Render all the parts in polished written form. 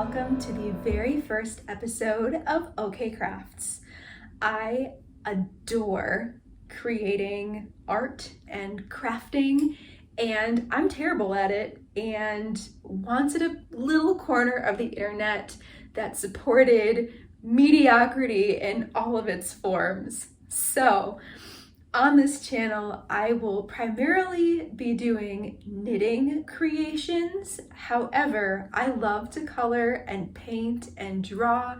welcome to the very first episode of OK Crafts. I adore creating art and crafting, and I'm terrible at it and wanted a little corner of the internet that supported mediocrity in all of its forms. So on this channel, I will primarily be doing knitting creations. However, I love to color and paint and draw.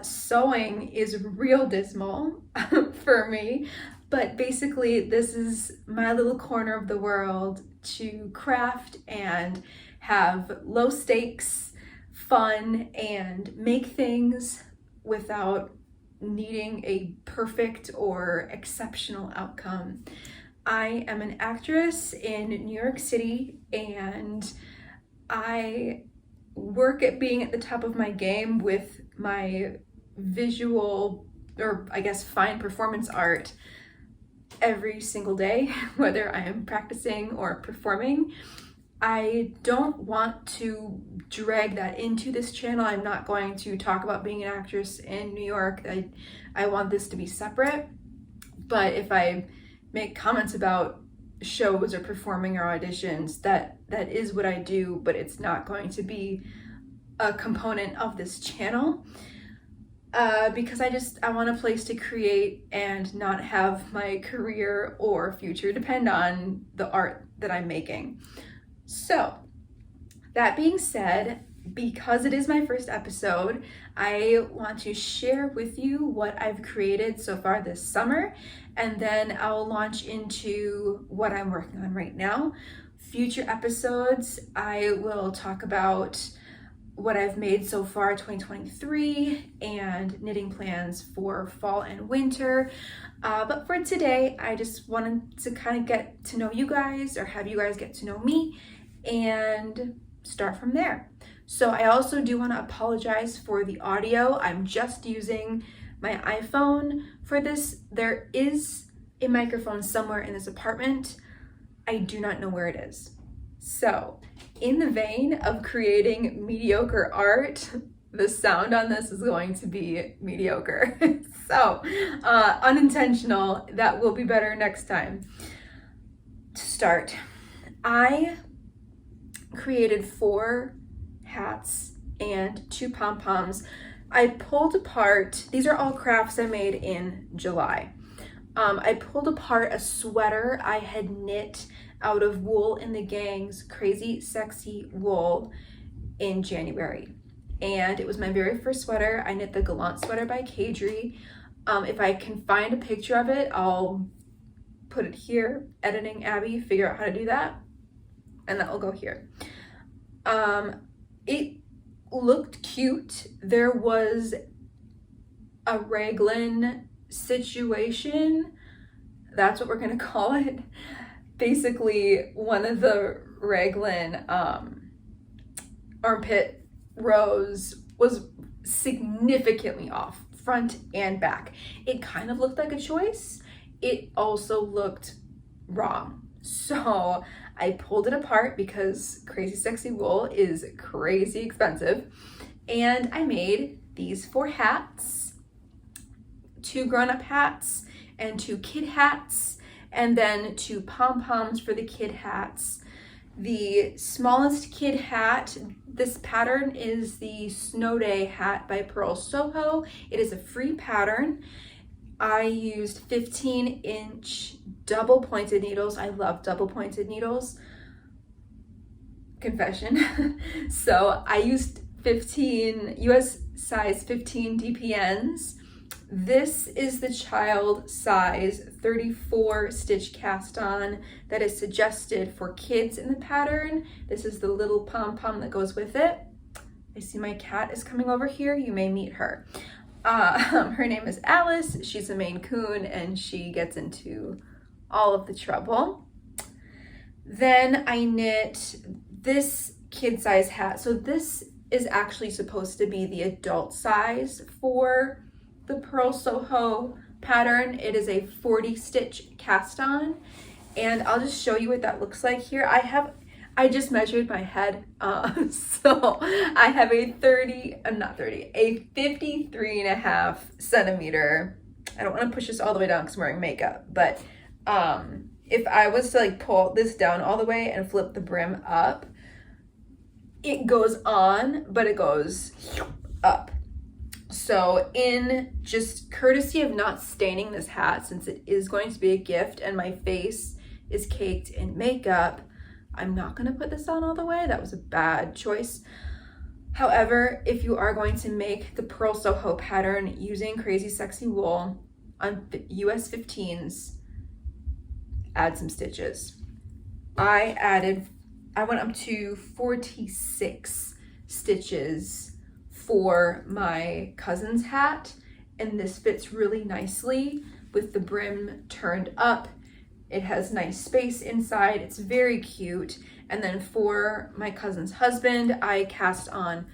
Sewing is real dismal for me, but basically this is my little corner of the world to craft and have low stakes fun and make things without needing a perfect or exceptional outcome. I am an actress in New York City, and I work at being at the top of my game with my visual, or I guess fine performance art every single day, whether I am practicing or performing. I don't want to drag that into this channel. I'm not going to talk about being an actress in New York. I want this to be separate. But if I make comments about shows or performing or auditions, that is what I do, but it's not going to be a component of this channel. Because I want a place to create and not have my career or future depend on the art that I'm making. So, that being said, because it is my first episode, I want to share with you what I've created so far this summer, and then I'll launch into what I'm working on right now. Future episodes, I will talk about what I've made so far 2023 and knitting plans for fall and winter. But for today, I just wanted to kind of get to know you guys, or have you guys get to know me, and start from there. So I also do want to apologize for the audio. I'm just using my iPhone for this. There is a microphone somewhere in this apartment. I do not know where it is. So in the vein of creating mediocre art, the sound on this is going to be mediocre. So unintentional. That will be better next time. To start, I created 4 hats and 2 pom-poms. I pulled apart, these are all crafts I made in July. I pulled apart a sweater I had knit out of Wool in the Gang's Crazy Sexy Wool in January. And it was my very first sweater. I knit the Gallant sweater by Kadri. If I can find a picture of it, I'll put it here. Editing Abby, figure out how to do that. And that will go here. It looked cute. There was a raglan situation. That's what we're gonna call it. Basically, one of the raglan armpit rows was significantly off, front and back. It kind of looked like a choice. It also looked wrong. So I pulled it apart because Crazy Sexy Wool is crazy expensive. And I made these 4 hats, 2 grown-up hats and 2 kid hats, and then 2 pom-poms for the kid hats. The smallest kid hat, this pattern is the Snow Day hat by Purl Soho. It is a free pattern. I used 15-inch double pointed needles. I love double pointed needles. Confession. So I used 15 US size 15 DPNs. This is the child size 34 stitch cast on that is suggested for kids in the pattern. This is the little pom-pom that goes with it. I see my cat is coming over here. You may meet her. Her name is Alice. She's a Maine Coon, and she gets into all of the trouble. Then I knit this kid size hat. So this is actually supposed to be the adult size for the Purl Soho pattern. It is a 40 stitch cast on, and I'll just show you what that looks like here. I just measured my head, so I have a 53.5 centimeter. I don't want to push this all the way down because I'm wearing makeup, but if I was to like pull this down all the way and flip the brim up, it goes on, but it goes up. So in just courtesy of not staining this hat, since it is going to be a gift and my face is caked in makeup, I'm not going to put this on all the way. That was a bad choice. However, if you are going to make the Purl Soho pattern using Crazy Sexy Wool on US 15s, add some stitches. I went up to 46 stitches for my cousin's hat, and this fits really nicely with the brim turned up. It has nice space inside. It's very cute. And then for my cousin's husband, I cast on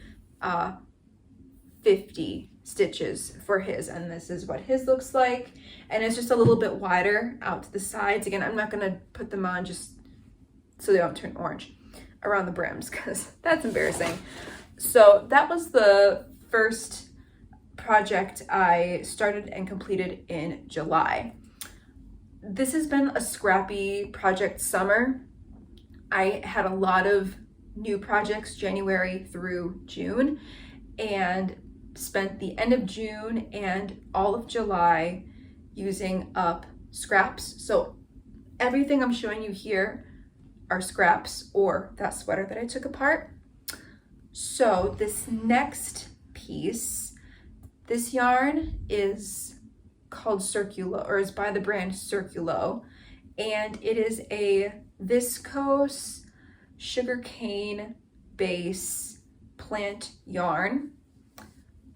50 stitches for his, and this is what his looks like. And it's just a little bit wider out to the sides. Again, I'm not gonna put them on just so they don't turn orange around the brims because that's embarrassing. So that was the first project I started and completed in July. This has been a scrappy project summer. I had a lot of new projects January through June, and spent the end of June and all of July using up scraps. So everything I'm showing you here are scraps or that sweater that I took apart. So this next piece, this yarn is called Circulo, or is by the brand Circulo, and it is a viscose sugarcane base plant yarn.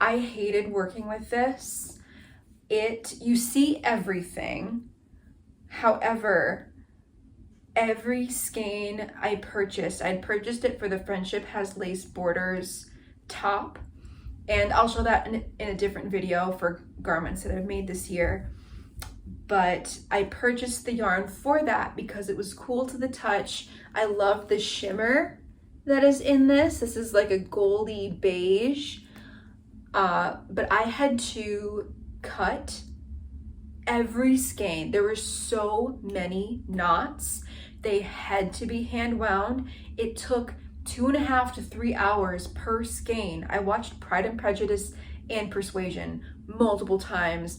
I hated working with this. You see everything. However, every skein I'd purchased it for the Friendship Has Lace Borders top, and I'll show that in a different video for garments that I've made this year. But I purchased the yarn for that because it was cool to the touch. I love the shimmer that is in this. This is like a goldy beige, but I had to cut every skein. There were so many knots. They had to be hand wound. It took 2.5 to 3 hours per skein. I watched Pride and Prejudice and Persuasion multiple times,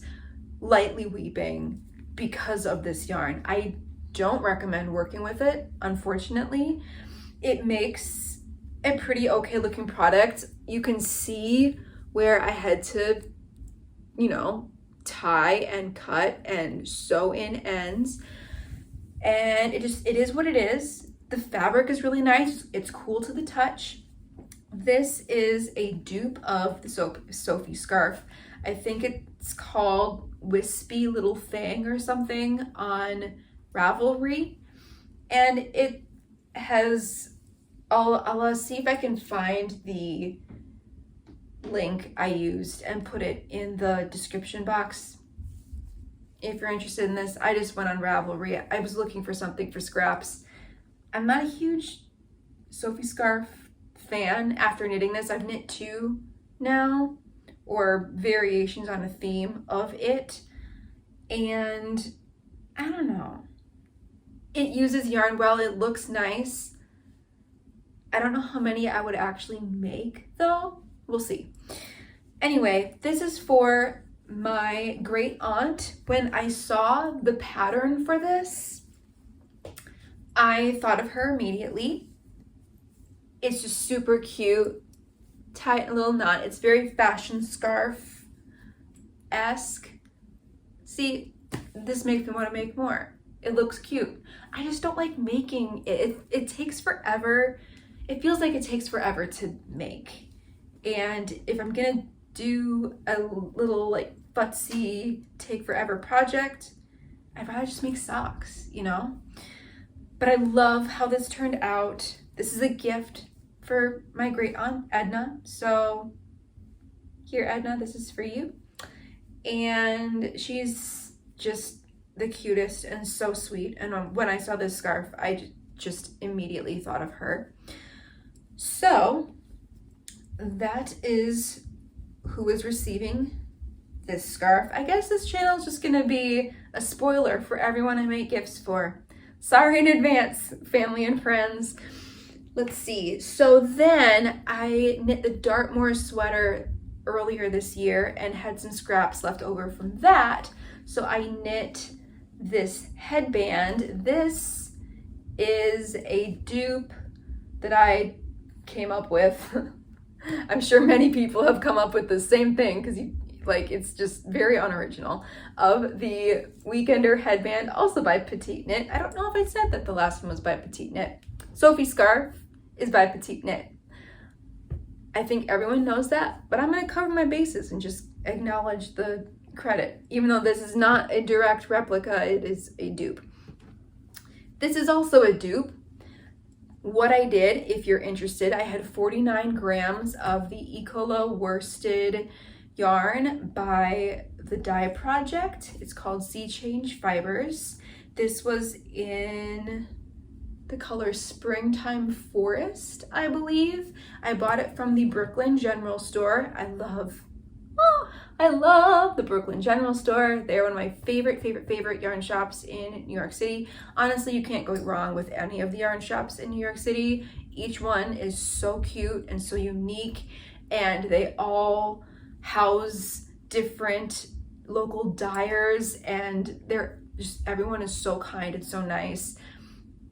lightly weeping because of this yarn. I don't recommend working with it, unfortunately. It makes a pretty okay looking product. You can see where I had to, tie and cut and sew in ends. And it is what it is. The fabric is really nice. It's cool to the touch. This is a dupe of the Sophie scarf. I think it's called Wispy Little Thing or something on Ravelry. And it has, I'll see if I can find the link I used and put it in the description box. If you're interested in this, I just went on Ravelry. I was looking for something for scraps. I'm not a huge Sophie scarf fan. After knitting this, I've knit 2 now, or variations on a theme of it. And I don't know. It uses yarn well. It looks nice. I don't know how many I would actually make though. We'll see. Anyway, this is for my great aunt. When I saw the pattern for this, I thought of her immediately. It's just super cute, tight little knot. It's very fashion scarf-esque. See, this makes me want to make more. It looks cute. I just don't like making it. It takes forever. It feels like it takes forever to make. And if I'm gonna do a little like futzy take forever project, I'd rather just make socks, But I love how this turned out. This is a gift for my great aunt Edna. So here, Edna, this is for you. And she's just the cutest and so sweet. And when I saw this scarf, I just immediately thought of her. So that is who is receiving this scarf. I guess this channel is just gonna be a spoiler for everyone I make gifts for. Sorry in advance, family and friends. Let's see. So then I knit the Dartmoor sweater earlier this year and had some scraps left over from that. So I knit this headband. This is a dupe that I came up with. I'm sure many people have come up with the same thing because it's just very unoriginal, of the Weekender headband, also by Petite Knit. I don't know if I said that the last one was by Petite Knit. Sophie scarf is by Petite Knit. I think everyone knows that, but I'm gonna cover my bases and just acknowledge the credit. Even though this is not a direct replica, it is a dupe. This is also a dupe. What I did, if you're interested, I had 49 grams of the Ecolo worsted yarn by the Dye Project. It's called Sea Change Fibers. This was in the color Springtime Forest, I believe. I bought it from the Brooklyn General Store. I love the Brooklyn General Store. They're one of my favorite yarn shops in New York City. Honestly, you can't go wrong with any of the yarn shops in New York City. Each one is so cute and so unique, and they all house different local dyers, and everyone is so kind and so nice.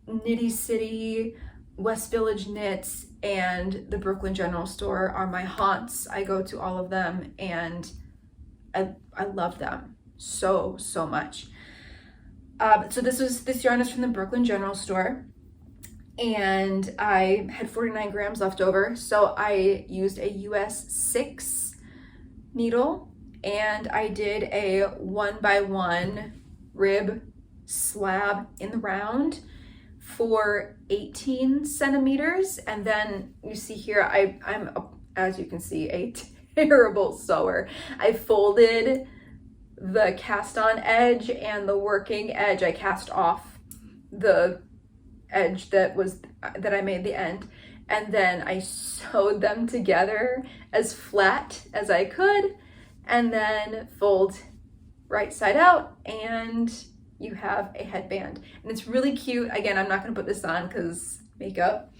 Knitty City, West Village Knits, and the Brooklyn General Store are my haunts. I go to all of them, and I love them so much. So this yarn is from the Brooklyn General Store, and I had 49 grams left over, so I used a US 6 needle, and I did a 1x1 rib slab in the round for 18 centimeters. And then you see here, I'm as you can see, a terrible sewer. I folded the cast on edge and the working edge. I cast off the edge that I made the end, and then I sewed them together as flat as I could, and then fold right side out, and you have a headband. And it's really cute. Again, I'm not gonna put this on because makeup,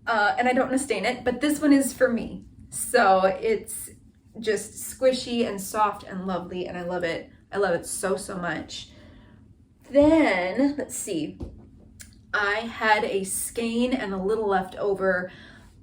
and I don't want to stain it, but this one is for me. So it's just squishy and soft and lovely, and I love it. I love it so much. Then, let's see. I had a skein and a little left over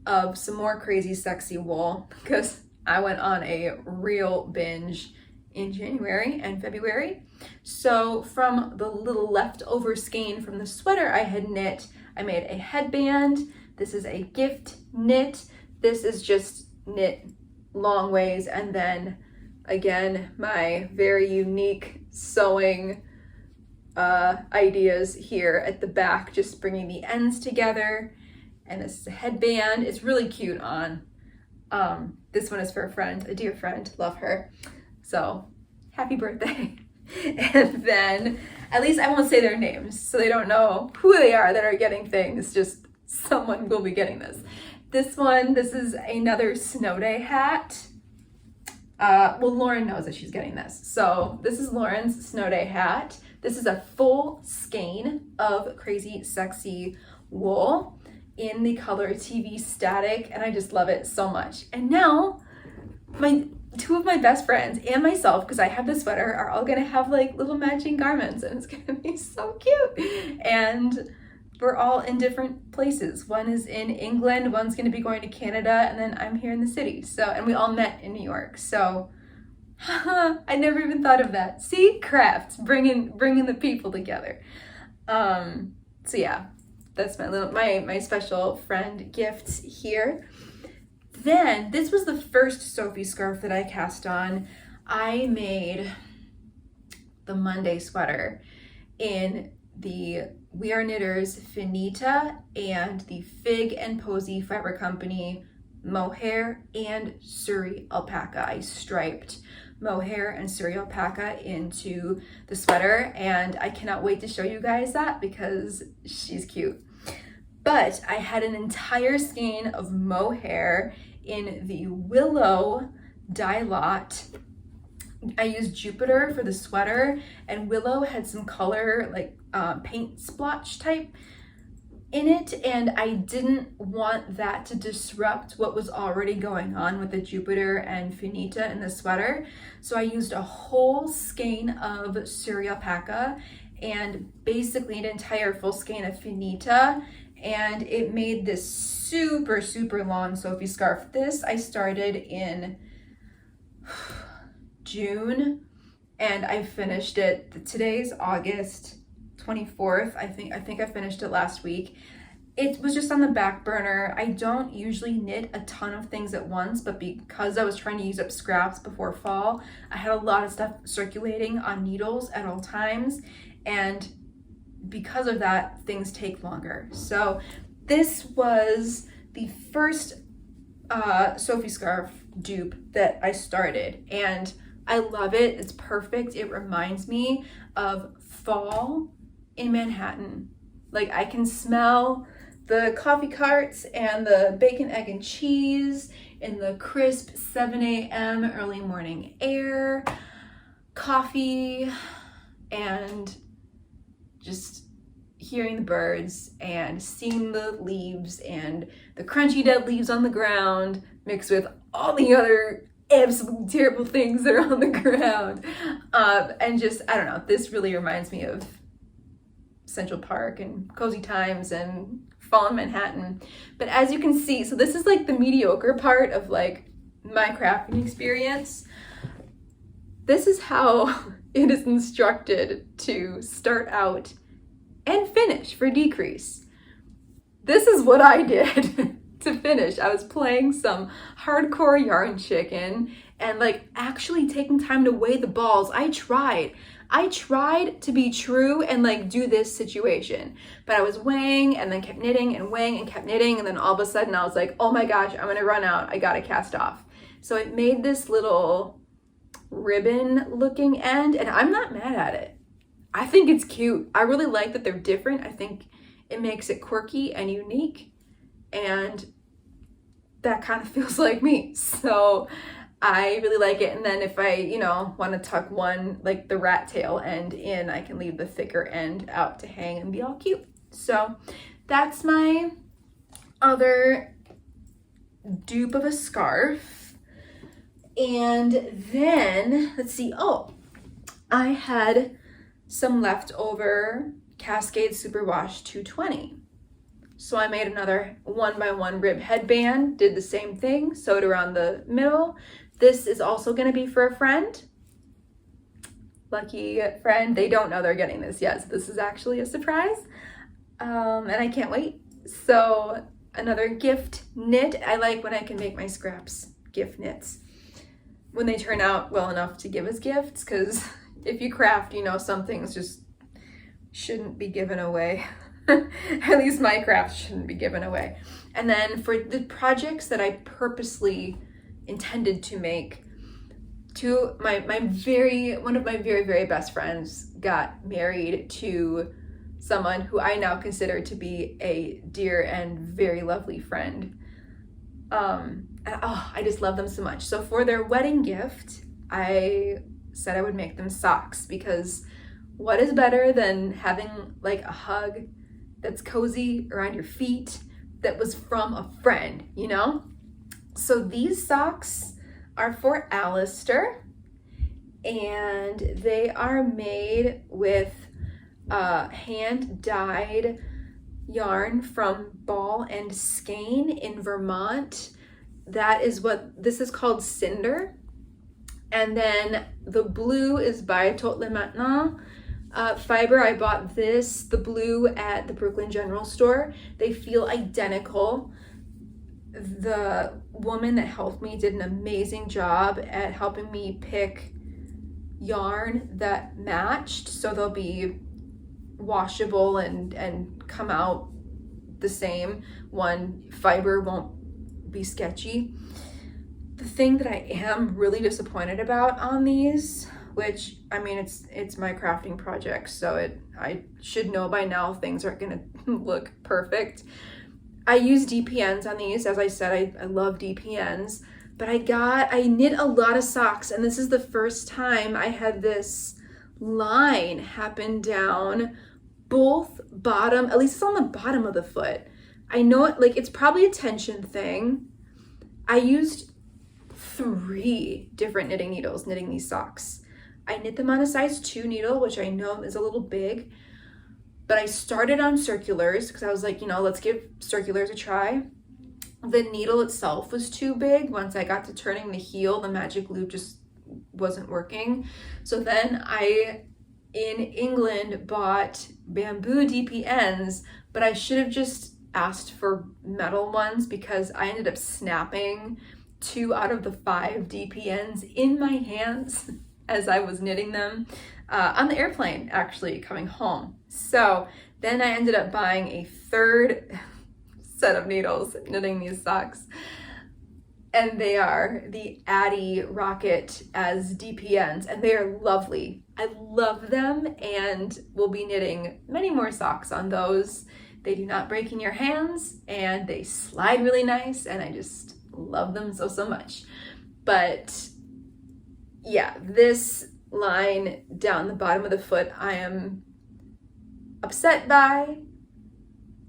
of some more Crazy Sexy Wool because I went on a real binge in January and February. So from the little leftover skein from the sweater I had knit, I made a headband. This is a gift knit. This is just knit long ways, and then again, my very unique sewing ideas here at the back, just bringing the ends together. And this is a headband. It's really cute on. This one is for a friend, a dear friend, love her. So happy birthday. And then, at least I won't say their names so they don't know who they are that are getting things, just someone will be getting this. This is another snow day hat. Well, Lauren knows that she's getting this. So this is Lauren's snow day hat. This is a full skein of Crazy Sexy Wool in the color TV Static, and I just love it so much. And now two of my best friends and myself, because I have this sweater, are all gonna have like little matching garments, and it's gonna be so cute. And we're all in different places. One is in England, one's gonna be going to Canada, and then I'm here in the city. So, and we all met in New York. So I never even thought of that. See, crafts, bringing the people together. So yeah, that's my special friend gifts here. Then this was the first Sophie scarf that I cast on. I made the Monday sweater in the We Are Knitters Finita and the Fig and Posy Fiber Company mohair and suri alpaca. I striped mohair and suri alpaca into the sweater, and I cannot wait to show you guys that because she's cute. But I had an entire skein of mohair in the Willow dye lot. I used Jupiter for the sweater, and Willow had some color, like paint splotch type in it, and I didn't want that to disrupt what was already going on with the Jupiter and Finita in the sweater. So I used a whole skein of suri alpaca and basically an entire full skein of Finita, and it made this super, super long Sophie scarf. This I started in June, and I finished it. Today's August 24th. I think I finished it last week. It was just on the back burner. I don't usually knit a ton of things at once, but because I was trying to use up scraps before fall, I had a lot of stuff circulating on needles at all times, and because of that, things take longer. So this was the first Sophie scarf dupe that I started, and I love it. It's perfect. It reminds me of fall in Manhattan. Like, I can smell the coffee carts and the bacon, egg, and cheese in the crisp 7 a.m. early morning air, coffee, and just hearing the birds and seeing the leaves and the crunchy dead leaves on the ground mixed with all the other absolutely terrible things that are on the ground. And just, I don't know, this really reminds me of Central Park and cozy times and fall in Manhattan. But as you can see, so this is like the mediocre part of like my crafting experience. This is how it is instructed to start out and finish for decrease. This is what I did to finish. I was playing some hardcore yarn chicken and like actually taking time to weigh the balls. I tried to be true and like do this situation, but I was weighing and then kept knitting and weighing and kept knitting, and then all of a sudden I was like, oh my gosh, I'm gonna run out. I gotta cast off. So it made this little ribbon looking end, and I'm not mad at it. I think it's cute. I really like that they're different. I think it makes it quirky and unique, and that kind of feels like me. So I really like it. And then if I, want to tuck one, like the rat tail end in, I can leave the thicker end out to hang and be all cute. So that's my other dupe of a scarf. And then, let's see, I had some leftover Cascade Superwash 220. So I made another 1x1 rib headband, did the same thing, sewed around the middle. This is also gonna be for a friend. Lucky friend, they don't know they're getting this yet, so this is actually a surprise. And I can't wait. So another gift knit. I like when I can make my scraps gift knits, when they turn out well enough to give as gifts, because if you craft, some things just shouldn't be given away. At least my crafts shouldn't be given away. And then for the projects that I purposely intended to make, one of my very, very best friends got married to someone who I now consider to be a dear and very lovely friend. I just love them so much. So for their wedding gift, I said I would make them socks, because what is better than having like a hug that's cozy around your feet that was from a friend, So these socks are for Alistair, and they are made with hand-dyed yarn from Ball and Skein in Vermont. This is called Cinder. And then the blue is by Tot Le Maintenant fiber. I bought the blue at the Brooklyn General Store. They feel identical. The woman that helped me did an amazing job at helping me pick yarn that matched, so they'll be washable and come out the same. One fiber won't be sketchy. The thing that I am really disappointed about on these, which, I mean, it's my crafting project, so I should know by now things aren't gonna look perfect. I use DPNs on these. As I said, I love DPNs, but I knit a lot of socks, and this is the first time I had this line happen down both bottom, at least it's on the bottom of the foot. I know it, like, it's probably a tension thing. I used 3 different knitting needles knitting these socks. I knit them on a size 2 needle, which I know is a little big, but I started on circulars because I was like, let's give circulars a try. The needle itself was too big. Once I got to turning the heel, the magic loop just wasn't working. So then I, in England, bought bamboo DPNs, but I should have just asked for metal ones because I ended up snapping 2 out of the 5 DPNs in my hands as I was knitting them on the airplane, actually, coming home. So then I ended up buying a 3rd set of needles knitting these socks, and they are the Addy Rocket as DPNs, and they are lovely. I love them, and we'll be knitting many more socks on those. They do not break in your hands, and they slide really nice, and I just love them so much. But yeah, this line down the bottom of the foot I am upset by,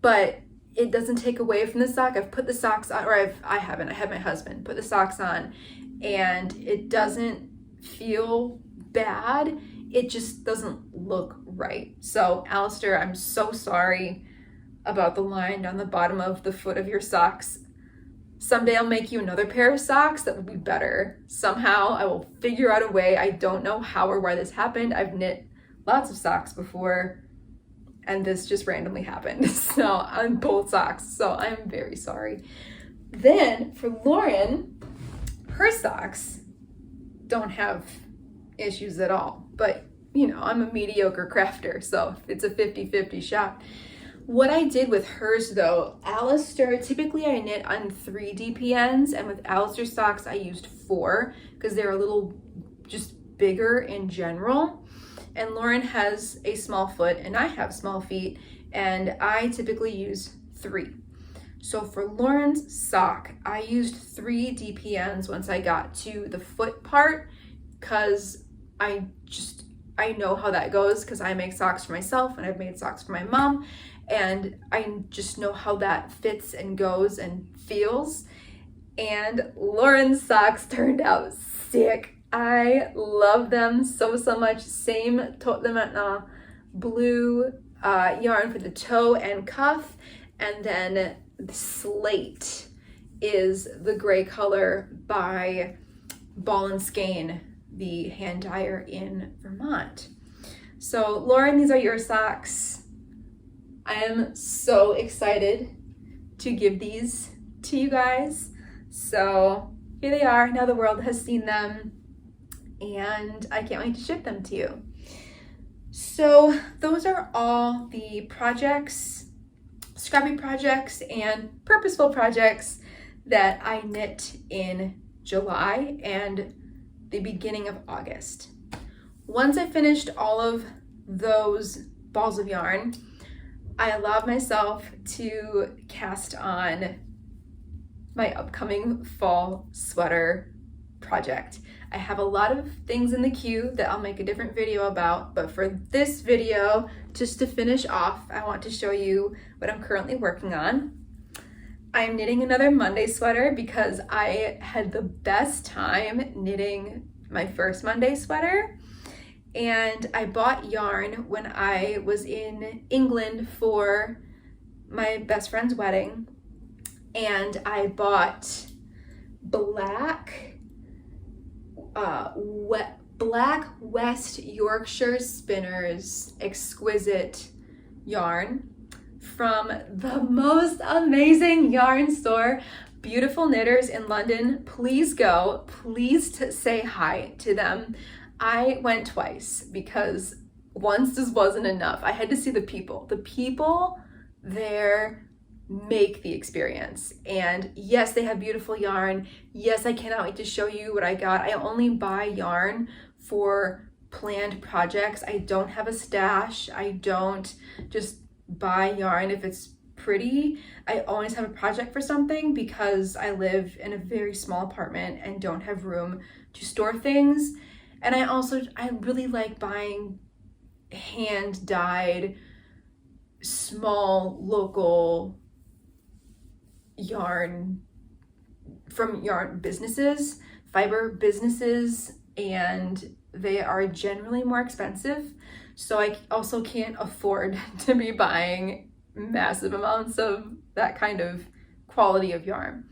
but it doesn't take away from the sock. I've put the socks on, or I haven't, I had my husband put the socks on, and it doesn't feel bad. It just doesn't look right. So Alistair, I'm so sorry about the line down the bottom of the foot of your socks. Someday I'll make you another pair of socks that will be better. Somehow I will figure out a way. I don't know how or why this happened. I've knit lots of socks before, and this just randomly happened. So on both socks. So I'm very sorry. Then for Lauren, her socks don't have issues at all. But I'm a mediocre crafter, so it's a 50-50 shot. What I did with hers though, Alistair, typically I knit on 3 DPNs, and with Alistair socks I used 4 because they're a little just bigger in general. And Lauren has a small foot and I have small feet, and I typically use 3. So for Lauren's sock, I used 3 DPNs once I got to the foot part, because I know how that goes because I make socks for myself and I've made socks for my mom, and I just know how that fits and goes and feels. And Lauren's socks turned out sick. I love them so much. Same tote de maintenant blue yarn for the toe and cuff, and then the slate is the gray color by Ball and Skein, the hand dyer in Vermont. So Lauren, these are your socks. I am so excited to give these to you guys. So here they are. Now the world has seen them, and I can't wait to ship them to you. So those are all the projects, scrappy projects and purposeful projects that I knit in July and the beginning of August. Once I finished all of those balls of yarn, I allowed myself to cast on my upcoming fall sweater project. I have a lot of things in the queue that I'll make a different video about, but for this video, just to finish off, I want to show you what I'm currently working on. I'm knitting another Monday sweater because I had the best time knitting my first Monday sweater. And I bought yarn when I was in England for my best friend's wedding. And I bought black West Yorkshire Spinners exquisite yarn from the most amazing yarn store, Beautiful Knitters in London. Please go, please say hi to them. I went twice because once just wasn't enough. I had to see the people. The people there make the experience. And yes, they have beautiful yarn. Yes, I cannot wait to show you what I got. I only buy yarn for planned projects. I don't have a stash. I don't just buy yarn if it's pretty. I always have a project for something because I live in a very small apartment and don't have room to store things. And I really like buying hand dyed, small, local yarn from yarn businesses, fiber businesses, and they are generally more expensive. So I also can't afford to be buying massive amounts of that kind of quality of yarn.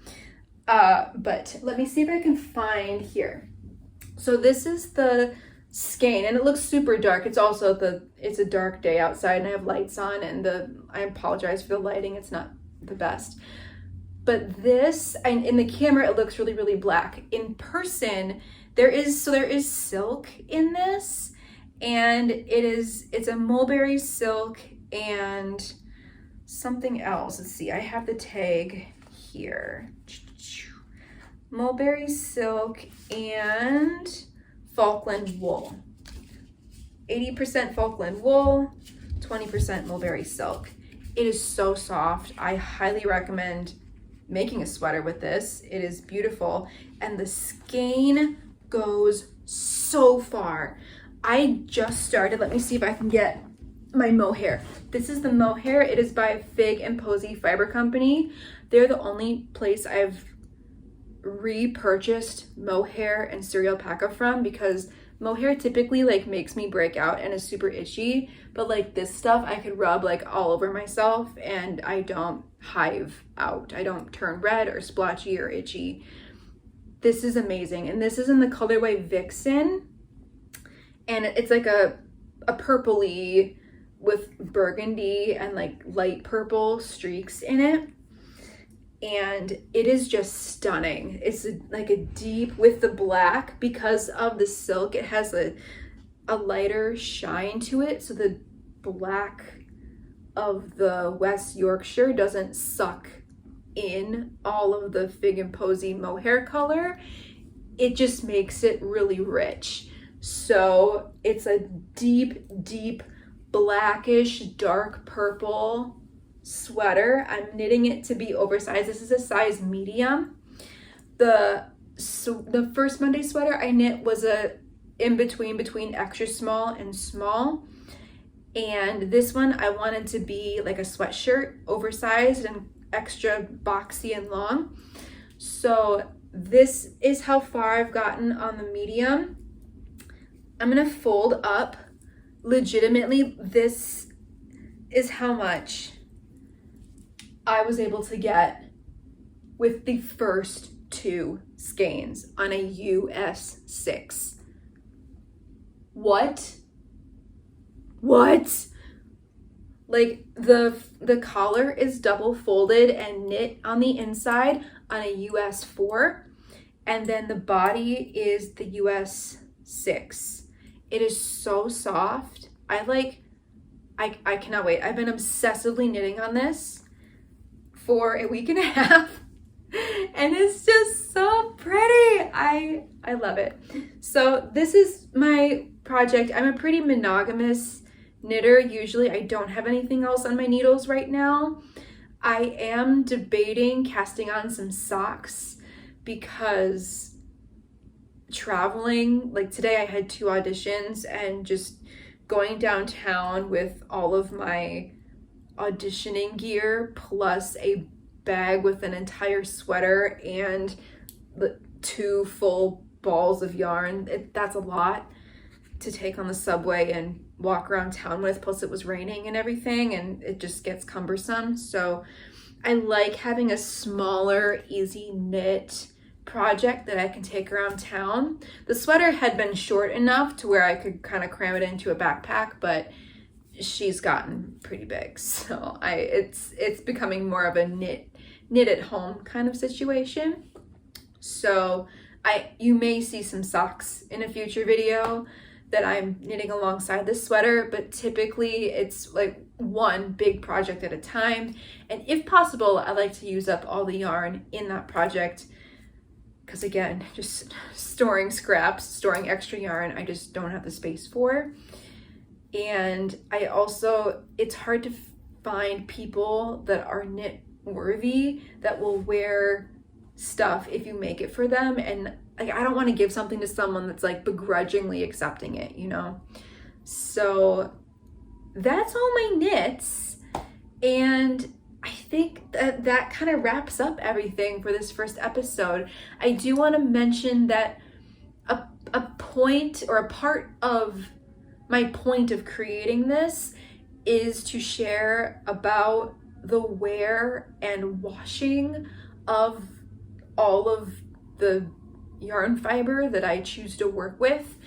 But let me see if I can find here. So this is the skein, and it looks super dark. It's also it's a dark day outside and I have lights on, and I apologize for the lighting, it's not the best. But this, and in the camera it looks really, really black. In person, there is silk in this, and it's a mulberry silk and something else. Let's see, I have the tag here. Mulberry silk and Falkland wool. 80% Falkland wool, 20% mulberry silk. It is so soft. I highly recommend making a sweater with this. It is beautiful, and the skein goes so far. I just started. Let me see if I can get my mohair. This is the mohair. It is by Fig and Posy Fiber Company. They're the only place I've repurchased mohair and suri alpaca from, because mohair typically like makes me break out and is super itchy, but like this stuff I could rub like all over myself and I don't hive out. I don't turn red or splotchy or itchy. This is amazing, and this is in the colorway Vixen, and it's like a purpley with burgundy and like light purple streaks in it. And it is just stunning. It's like a deep with the black, because of the silk, it has a lighter shine to it. So the black of the West Yorkshire doesn't suck in all of the Fig and Posy mohair color. It just makes it really rich. So it's a deep, deep blackish, dark purple sweater. I'm knitting it to be oversized. This is a size medium. The first Monday sweater I knit was a in between extra small and small, and this one I wanted to be like a sweatshirt, oversized and extra boxy and long. So this is how far I've gotten on the medium. I'm gonna fold up. Legitimately, this is how much I was able to get with the first two skeins on a US 6. What? Like the collar is double folded and knit on the inside on a US 4, and then the body is the US 6. It is so soft. I cannot wait. I've been obsessively knitting on this for a week and a half, and it's just so pretty. I love it. So this is my project. I'm a pretty monogamous knitter. Usually I don't have anything else on my needles right now. I am debating casting on some socks, because traveling, like today I had 2 auditions, and just going downtown with all of my auditioning gear plus a bag with an entire sweater and 2 full balls of yarn, that's a lot to take on the subway and walk around town with, plus it was raining and everything, and it just gets cumbersome. So I like having a smaller, easy knit project that I can take around town. The sweater had been short enough to where I could kind of cram it into a backpack, but she's gotten pretty big, so it's becoming more of a knit at home kind of situation. So you may see some socks in a future video. that I'm knitting alongside this sweater, but typically it's like one big project at a time. And if possible, I like to use up all the yarn in that project, because again, just storing scraps, storing extra yarn, I just don't have the space for. And I also, it's hard to find people that are knit worthy that will wear stuff if you make it for them. And like, I don't want to give something to someone that's like begrudgingly accepting it, you know? So that's all my knits. And I think that kind of wraps up everything for this first episode. I do want to mention that a point or a part of my point of creating this is to share about the wear and washing of all of the yarn fiber that I choose to work with.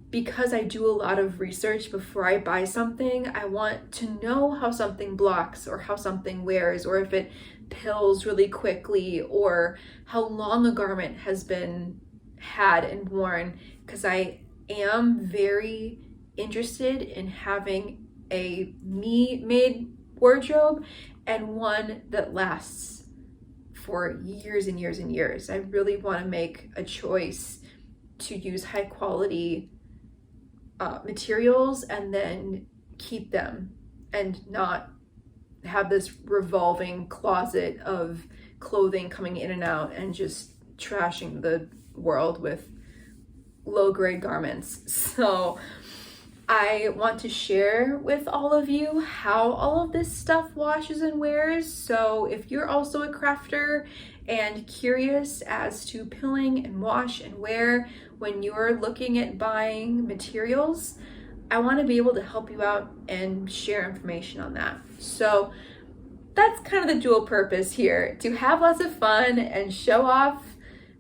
Because I do a lot of research before I buy something, I want to know how something blocks or how something wears, or if it pills really quickly, or how long a garment has been had and worn, because I am very interested in having a me-made wardrobe and one that lasts for years and years and years. I really want to make a choice to use high quality materials and then keep them, and not have this revolving closet of clothing coming in and out and just trashing the world with low-grade garments. So I want to share with all of you how all of this stuff washes and wears. So if you're also a crafter and curious as to pilling and wash and wear when you're looking at buying materials, I want to be able to help you out and share information on that. So that's kind of the dual purpose here, to have lots of fun and show off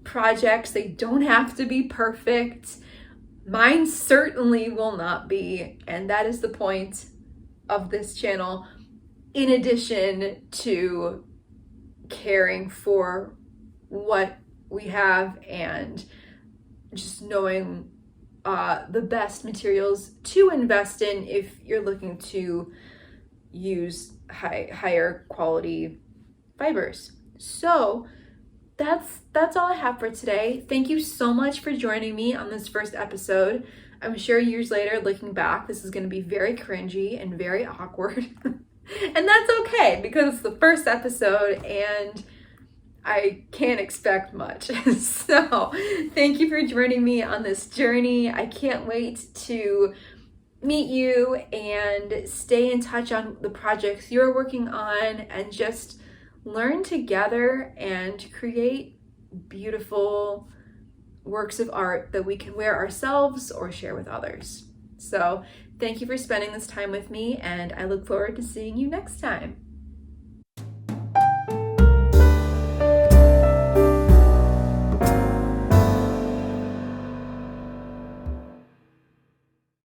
projects. They don't have to be perfect. Mine certainly will not be, and that is the point of this channel, in addition to caring for what we have and just knowing the best materials to invest in if you're looking to use higher quality fibers. So that's all I have for today. Thank you so much for joining me on this first episode. I'm sure years later, looking back, this is going to be very cringy and very awkward. And that's okay, because it's the first episode and I can't expect much. So thank you for joining me on this journey. I can't wait to meet you and stay in touch on the projects you're working on, and just learn together and create beautiful works of art that we can wear ourselves or share with others. So thank you for spending this time with me, and I look forward to seeing you next time.